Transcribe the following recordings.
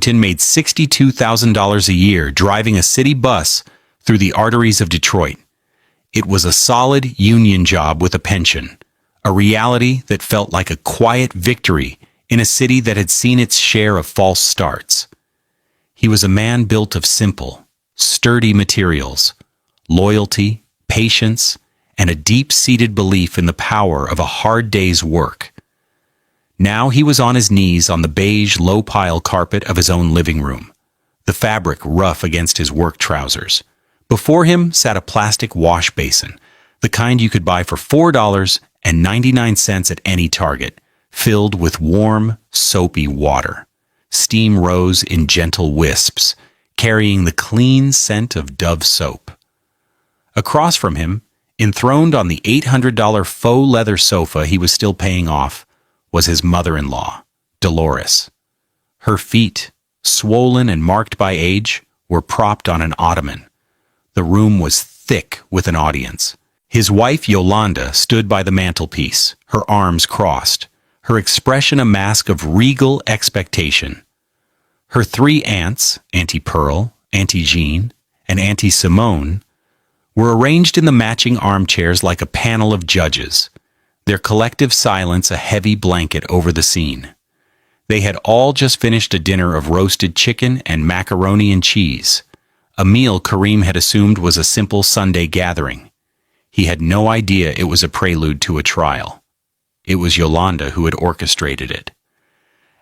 made $62,000 a year driving a city bus through the arteries of Detroit. It was a solid union job with a pension, a reality that felt like a quiet victory in a city that had seen its share of false starts. He was a man built of simple, sturdy materials, loyalty, patience, and a deep-seated belief in the power of a hard day's work. Now he was on his knees on the beige, low-pile carpet of his own living room, the fabric rough against his work trousers. Before him sat a plastic wash basin, the kind you could buy for $4.99 at any Target, filled with warm, soapy water. Steam rose in gentle wisps, carrying the clean scent of Dove soap. Across from him, enthroned on the $800 faux leather sofa he was still paying off, was his mother-in-law, Dolores. Her feet, swollen and marked by age, were propped on an ottoman. The room was thick with an audience. His wife, Yolanda, stood by the mantelpiece, her arms crossed, her expression a mask of regal expectation. Her three aunts, Auntie Pearl, Auntie Jean, and Auntie Simone, were arranged in the matching armchairs like a panel of judges, their collective silence a heavy blanket over the scene. They had all just finished a dinner of roasted chicken and macaroni and cheese, a meal Kareem had assumed was a simple Sunday gathering. He had no idea it was a prelude to a trial. It was Yolanda who had orchestrated it.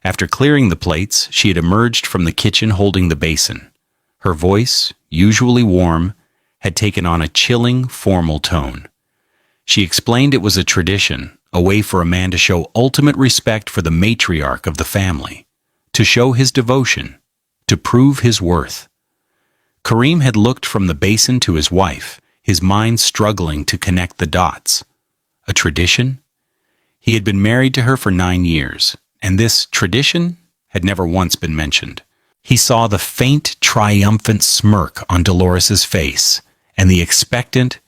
After clearing the plates, she had emerged from the kitchen holding the basin. Her voice, usually warm, had taken on a chilling, formal tone. She explained it was a tradition, a way for a man to show ultimate respect for the matriarch of the family, to show his devotion, to prove his worth. Kareem had looked from the basin to his wife, his mind struggling to connect the dots. A tradition? He had been married to her for 9 years, and this tradition had never once been mentioned. He saw the faint, triumphant smirk on Dolores's face, and the expectant,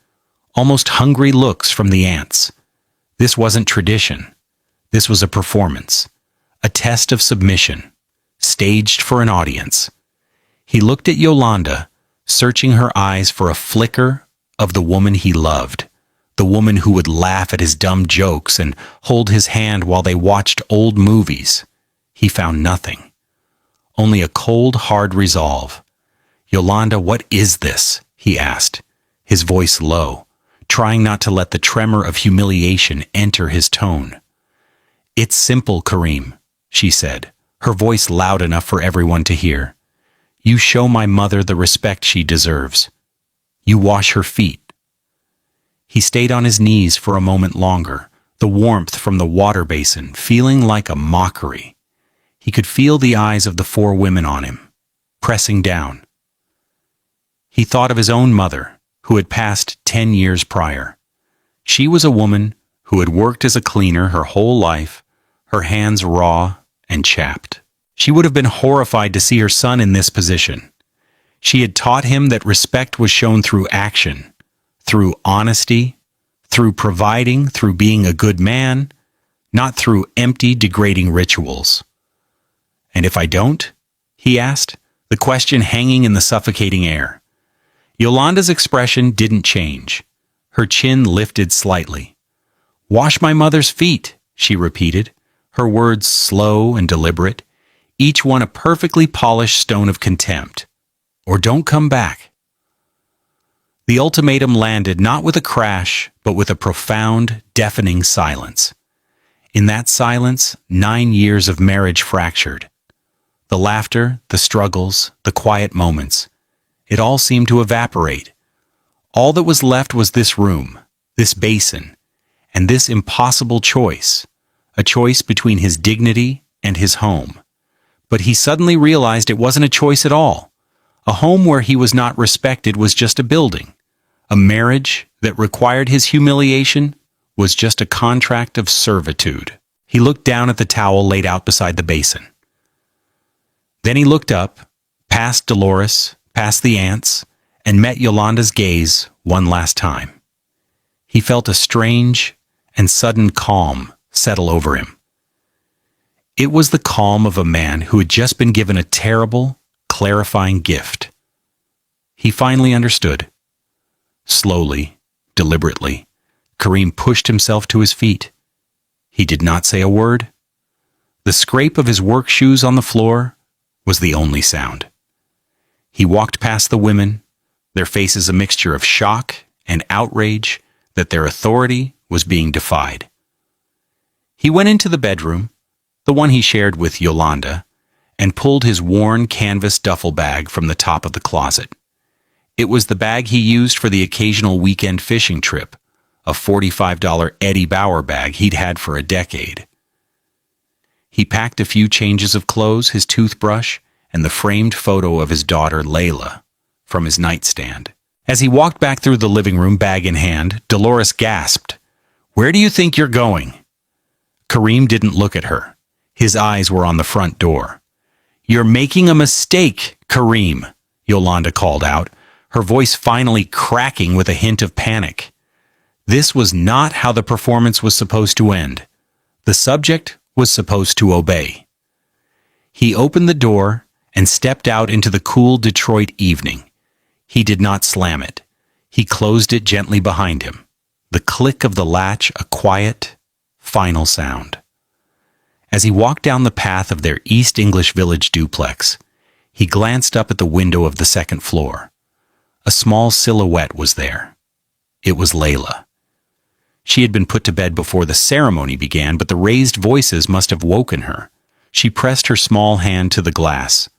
almost hungry looks from the aunts. This wasn't tradition. This was a performance, a test of submission, staged for an audience. He looked at Yolanda, searching her eyes for a flicker of the woman he loved, the woman who would laugh at his dumb jokes and hold his hand while they watched old movies. He found nothing. Only a cold, hard resolve. "Yolanda, what is this?" he asked, his voice low, trying not to let the tremor of humiliation enter his tone. "It's simple, Kareem," she said, her voice loud enough for everyone to hear. "You show my mother the respect she deserves. You wash her feet." He stayed on his knees for a moment longer, the warmth from the water basin feeling like a mockery. He could feel the eyes of the 4 women on him, pressing down. He thought of his own mother, who had passed 10 years prior. She was a woman who had worked as a cleaner her whole life, her hands raw and chapped. She would have been horrified to see her son in this position. She had taught him that respect was shown through action, through honesty, through providing, through being a good man, not through empty, degrading rituals. "And if I don't?" he asked, the question hanging in the suffocating air. Yolanda's expression didn't change. Her chin lifted slightly. "Wash my mother's feet," she repeated, her words slow and deliberate, each one a perfectly polished stone of contempt. "Or don't come back." The ultimatum landed not with a crash, but with a profound, deafening silence. In that silence, 9 years of marriage fractured. The laughter, the struggles, the quiet moments, it all seemed to evaporate. All that was left was this room, this basin, and this impossible choice, a choice between his dignity and his home. But he suddenly realized it wasn't a choice at all. A home where he was not respected was just a building. A marriage that required his humiliation was just a contract of servitude. He looked down at the towel laid out beside the basin. Then he looked up, past Dolores, past the aunts, and met Yolanda's gaze one last time. He felt a strange and sudden calm settle over him. It was the calm of a man who had just been given a terrible, clarifying gift. He finally understood. Slowly, deliberately, Kareem pushed himself to his feet. He did not say a word. The scrape of his work shoes on the floor was the only sound. He walked past the women, their faces a mixture of shock and outrage that their authority was being defied. He went into the bedroom, the one he shared with Yolanda, and pulled his worn canvas duffel bag from the top of the closet. It was the bag he used for the occasional weekend fishing trip, a $45 Eddie Bauer bag he'd had for a decade. He packed a few changes of clothes, his toothbrush, and the framed photo of his daughter, Layla, from his nightstand. As he walked back through the living room, bag in hand, Dolores gasped, "Where do you think you're going?" Kareem didn't look at her. His eyes were on the front door. "You're making a mistake, Kareem," Yolanda called out, her voice finally cracking with a hint of panic. This was not how the performance was supposed to end. The subject was supposed to obey. He opened the door and stepped out into the cool Detroit evening. He did not slam it. He closed it gently behind him. The click of the latch, a quiet, final sound. As he walked down the path of their East English Village duplex, he glanced up at the window of the second floor. A small silhouette was there. It was Layla. She had been put to bed before the ceremony began, but the raised voices must have woken her. She pressed her small hand to the glass.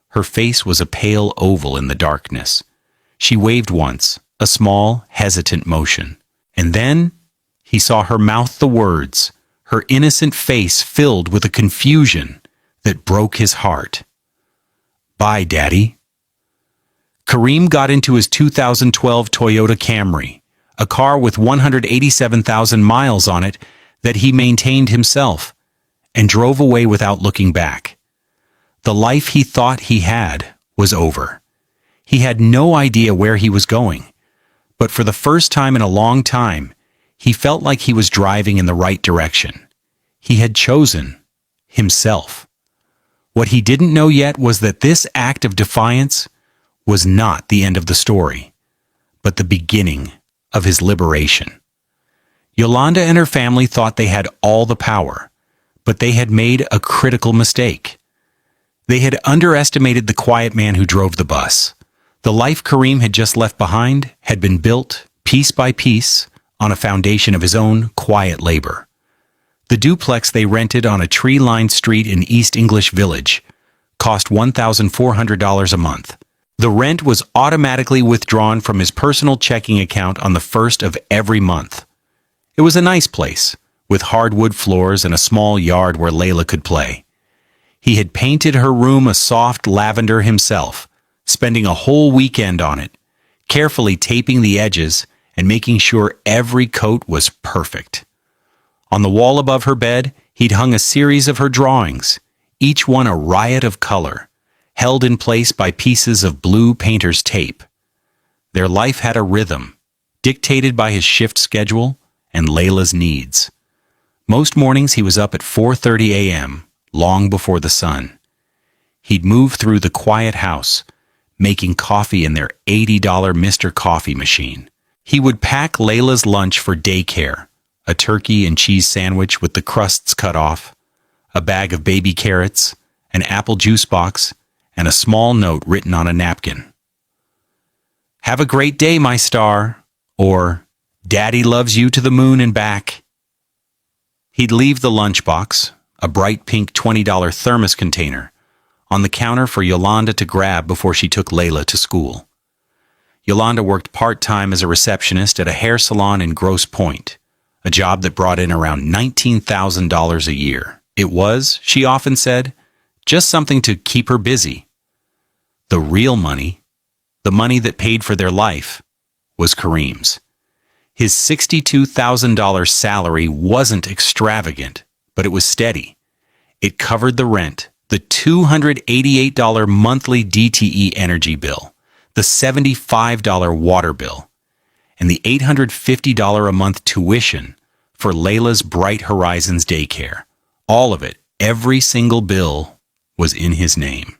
Her face was a pale oval in the darkness. She waved once, a small, hesitant motion. And then he saw her mouth the words, her innocent face filled with a confusion that broke his heart. "Bye, Daddy." Kareem got into his 2012 Toyota Camry, a car with 187,000 miles on it that he maintained himself, and drove away without looking back. The life he thought he had was over. He had no idea where he was going, but for the first time in a long time, he felt like he was driving in the right direction. He had chosen himself. What he didn't know yet was that this act of defiance was not the end of the story, but the beginning of his liberation. Yolanda and her family thought they had all the power, but they had made a critical mistake. They had underestimated the quiet man who drove the bus. The life Kareem had just left behind had been built, piece by piece, on a foundation of his own quiet labor. The duplex they rented on a tree-lined street in East English Village cost $1,400 a month. The rent was automatically withdrawn from his personal checking account on the first of every month. It was a nice place, with hardwood floors and a small yard where Layla could play. He had painted her room a soft lavender himself, spending a whole weekend on it, carefully taping the edges and making sure every coat was perfect. On the wall above her bed, he'd hung a series of her drawings, each one a riot of color, held in place by pieces of blue painter's tape. Their life had a rhythm, dictated by his shift schedule and Layla's needs. Most mornings he was up at 4:30 a.m., long before the sun. He'd move through the quiet house, making coffee in their $80 Mr. Coffee machine. He would pack Layla's lunch for daycare, a turkey and cheese sandwich with the crusts cut off, a bag of baby carrots, an apple juice box, and a small note written on a napkin. "Have a great day, my star," or "Daddy loves you to the moon and back." He'd leave the lunchbox, a bright pink $20 thermos container, on the counter for Yolanda to grab before she took Layla to school. Yolanda worked part-time as a receptionist at a hair salon in Grosse Pointe, a job that brought in around $19,000 a year. It was, she often said, just something to keep her busy. The real money, the money that paid for their life, was Kareem's. His $62,000 salary wasn't extravagant, but it was steady. It covered the rent, the $288 monthly DTE energy bill, the $75 water bill, and the $850 a month tuition for Layla's Bright Horizons daycare. All of it Every single bill was in his name.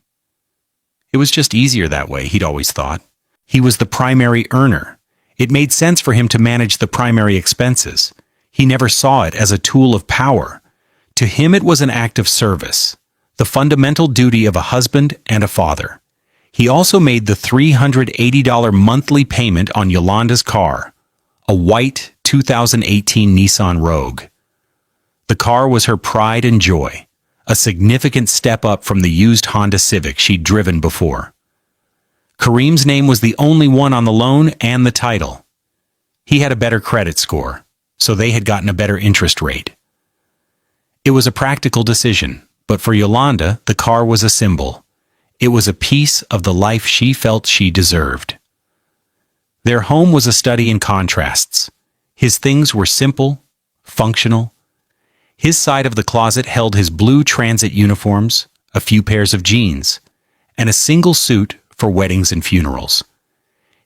It was just easier that way, he'd always thought. He was the primary earner. It made sense for him to manage the primary expenses. He never saw it as a tool of power. To him it was an act of service, the fundamental duty of a husband and a father. He also made the $380 monthly payment on Yolanda's car, a white 2018 Nissan Rogue. The car was her pride and joy, a significant step up from the used Honda Civic she'd driven before. Kareem's name was the only one on the loan and the title. He had a better credit score, so they had gotten a better interest rate. It was a practical decision, but for Yolanda, the car was a symbol. It was a piece of the life she felt she deserved. Their home was a study in contrasts. His things were simple, functional. His side of the closet held his blue transit uniforms, a few pairs of jeans, and a single suit for weddings and funerals.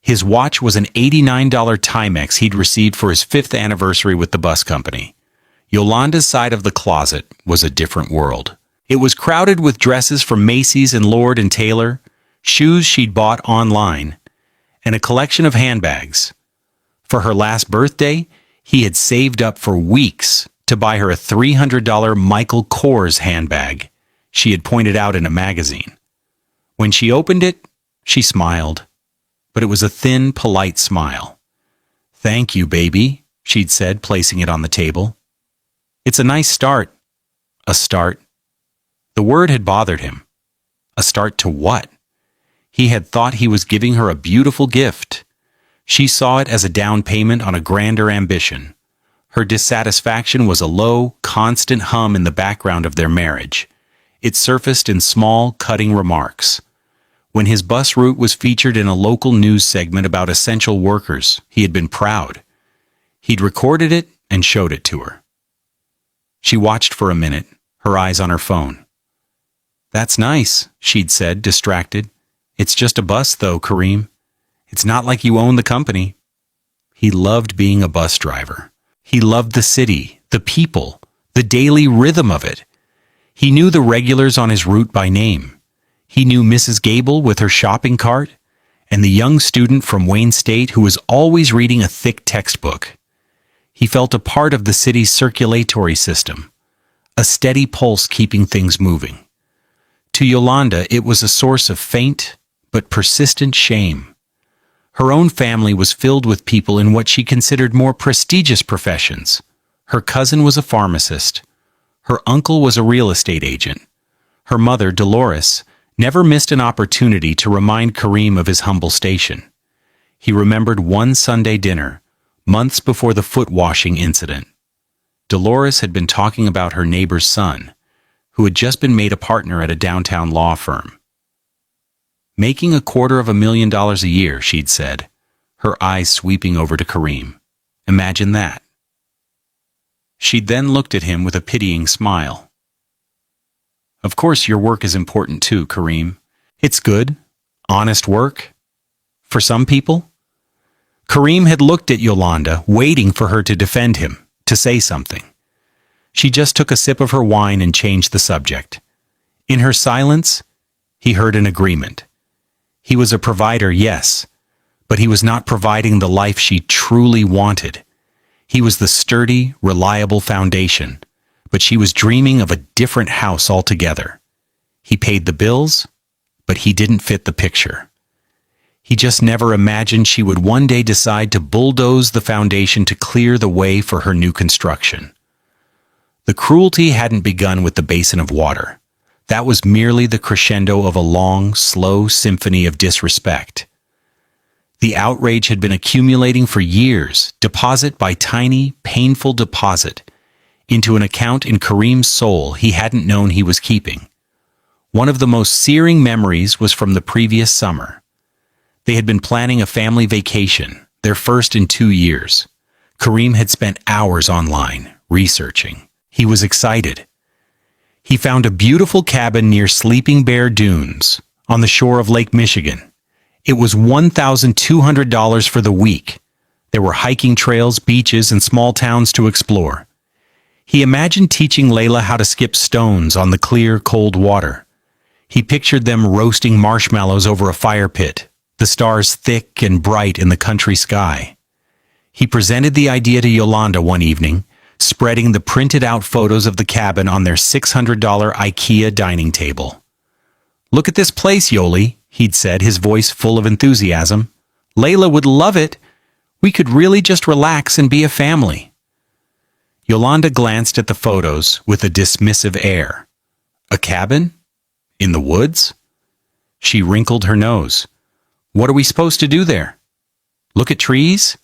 His watch was an $89 Timex he'd received for his 5th anniversary with the bus company. Yolanda's side of the closet was a different world. It was crowded with dresses from Macy's and Lord & Taylor, shoes she'd bought online, and a collection of handbags. For her last birthday, he had saved up for weeks to buy her a $300 Michael Kors handbag she had pointed out in a magazine. When she opened it, she smiled, but it was a thin, polite smile. "Thank you, baby," she'd said, placing it on the table. "It's a nice start." A start. The word had bothered him. A start to what? He had thought he was giving her a beautiful gift. She saw it as a down payment on a grander ambition. Her dissatisfaction was a low, constant hum in the background of their marriage. It surfaced in small, cutting remarks. When his bus route was featured in a local news segment about essential workers, he had been proud. He'd recorded it and showed it to her. She watched for a minute, her eyes on her phone. "That's nice," she'd said, distracted. "It's just a bus, though, Kareem. It's not like you own the company." He loved being a bus driver. He loved the city, the people, the daily rhythm of it. He knew the regulars on his route by name. He knew Mrs. Gable with her shopping cart, and the young student from Wayne State who was always reading a thick textbook. He felt a part of the city's circulatory system, a steady pulse keeping things moving. To Yolanda, it was a source of faint but persistent shame. Her own family was filled with people in what she considered more prestigious professions. Her cousin was a pharmacist. Her uncle was a real estate agent. Her mother, Dolores, never missed an opportunity to remind Kareem of his humble station. He remembered one Sunday dinner, months before the foot washing incident. Dolores had been talking about her neighbor's son, who had just been made a partner at a downtown law firm. "Making $250,000 a year," she'd said, her eyes sweeping over to Kareem. "Imagine that." She'd then looked at him with a pitying smile. "Of course your work is important too, Kareem. It's good, honest work. For some people." Kareem had looked at Yolanda, waiting for her to defend him, to say something. She just took a sip of her wine and changed the subject. In her silence, he heard an agreement. He was a provider, yes, but he was not providing the life she truly wanted. He was the sturdy, reliable foundation, but she was dreaming of a different house altogether. He paid the bills, but he didn't fit the picture. He just never imagined she would one day decide to bulldoze the foundation to clear the way for her new construction. The cruelty hadn't begun with the basin of water. That was merely the crescendo of a long, slow symphony of disrespect. The outrage had been accumulating for years, deposit by tiny, painful deposit, into an account in Kareem's soul he hadn't known he was keeping. One of the most searing memories was from the previous summer. They had been planning a family vacation, their first in 2 years. Kareem had spent hours online, researching. He was excited. He found a beautiful cabin near Sleeping Bear Dunes, on the shore of Lake Michigan. It was $1,200 for the week. There were hiking trails, beaches, and small towns to explore. He imagined teaching Layla how to skip stones on the clear, cold water. He pictured them roasting marshmallows over a fire pit, the stars thick and bright in the country sky. He presented the idea to Yolanda one evening, spreading the printed-out photos of the cabin on their $600 IKEA dining table. "Look at this place, Yoli," he'd said, his voice full of enthusiasm. "Layla would love it. We could really just relax and be a family." Yolanda glanced at the photos with a dismissive air. "A cabin? In the woods?" She wrinkled her nose. "What are we supposed to do there? Look at trees?"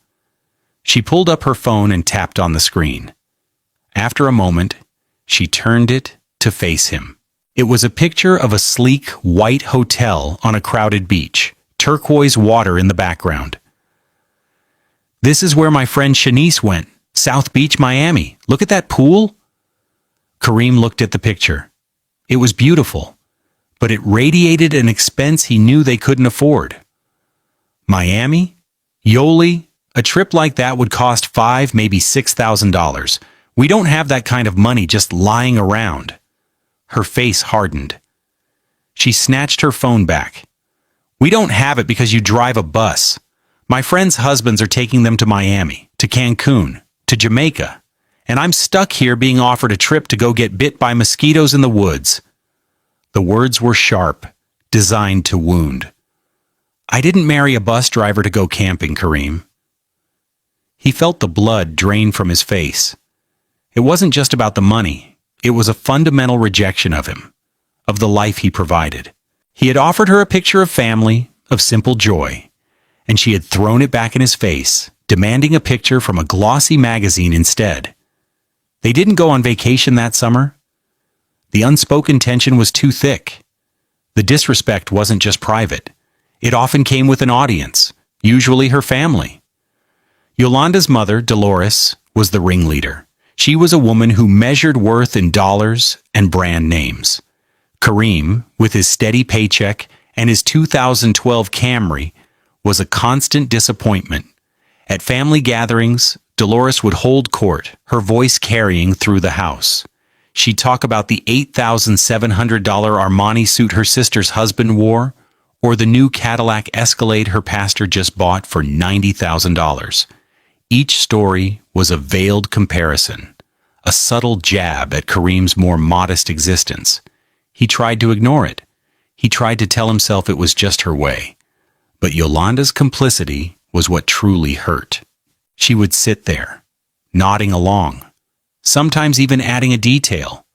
She pulled up her phone and tapped on the screen. After a moment, she turned it to face him. It was a picture of a sleek, white hotel on a crowded beach, turquoise water in the background. "This is where my friend Shanice went, South Beach, Miami. Look at that pool." Kareem looked at the picture. It was beautiful, but it radiated an expense he knew they couldn't afford. Miami? Yoli? A trip like that would cost $5,000, maybe $6,000. We don't have that kind of money just lying around. Her face hardened. She snatched her phone back. "We don't have it because you drive a bus. My friends' husbands are taking them to Miami, to Cancun, to Jamaica, and I'm stuck here being offered a trip to go get bit by mosquitoes in the woods." The words were sharp, designed to wound. "I didn't marry a bus driver to go camping, Kareem." He felt the blood drain from his face. It wasn't just about the money. It was a fundamental rejection of him, of the life he provided. He had offered her a picture of family, of simple joy, and she had thrown it back in his face, demanding a picture from a glossy magazine instead. They didn't go on vacation that summer. The unspoken tension was too thick. The disrespect wasn't just private. It often came with an audience, usually her family. Yolanda's mother, Dolores, was the ringleader. She was a woman who measured worth in dollars and brand names. Kareem, with his steady paycheck and his 2012 Camry, was a constant disappointment. At family gatherings, Dolores would hold court, her voice carrying through the house. She'd talk about the $8,700 Armani suit her sister's husband wore, or the new Cadillac Escalade her pastor just bought for $90,000. Each story was a veiled comparison, a subtle jab at Kareem's more modest existence. He tried to ignore it. He tried to tell himself it was just her way. But Yolanda's complicity was what truly hurt. She would sit there, nodding along, sometimes even adding a detail.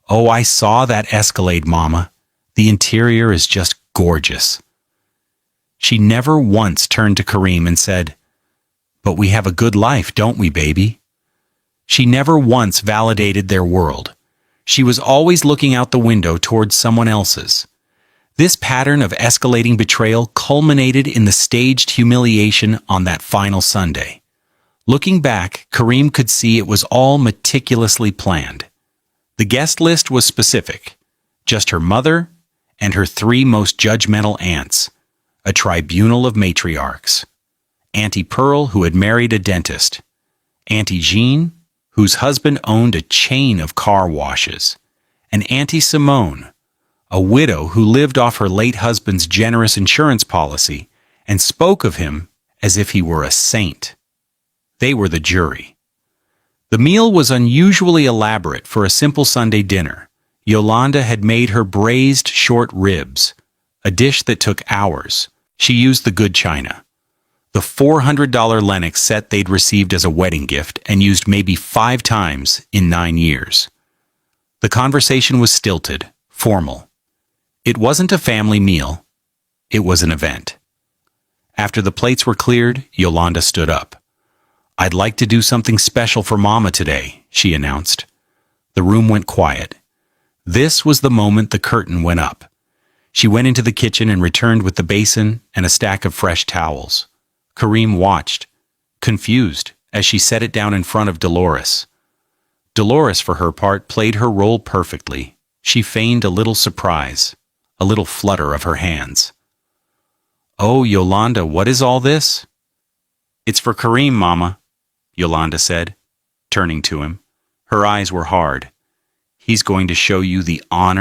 "Oh, I saw that Escalade, Mama. The interior is just gorgeous." She never once turned to Kareem and said, "But we have a good life, don't we, baby?" She never once validated their world. She was always looking out the window towards someone else's. This pattern of escalating betrayal culminated in the staged humiliation on that final Sunday. Looking back, Kareem could see it was all meticulously planned. The guest list was specific. Just her mother and her 3 most judgmental aunts, a tribunal of matriarchs. Auntie Pearl, who had married a dentist. Auntie Jean, whose husband owned a chain of car washes. And Auntie Simone, a widow who lived off her late husband's generous insurance policy and spoke of him as if he were a saint. They were the jury. The meal was unusually elaborate for a simple Sunday dinner. Yolanda had made her braised short ribs, a dish that took hours. She used the good china, the $400 Lenox set they'd received as a wedding gift and used maybe 5 times in 9 years. The conversation was stilted, formal. It wasn't a family meal. It was an event. After the plates were cleared, Yolanda stood up. "I'd like to do something special for Mama today," she announced. The room went quiet. This was the moment the curtain went up. She went into the kitchen and returned with the basin and a stack of fresh towels. Kareem watched, confused, as she set it down in front of Dolores. Dolores, for her part, played her role perfectly. She feigned a little surprise, a little flutter of her hands. "Oh, Yolanda, what is all this?" "It's for Kareem, Mama," Yolanda said, turning to him. Her eyes were hard. He's going to show you the honor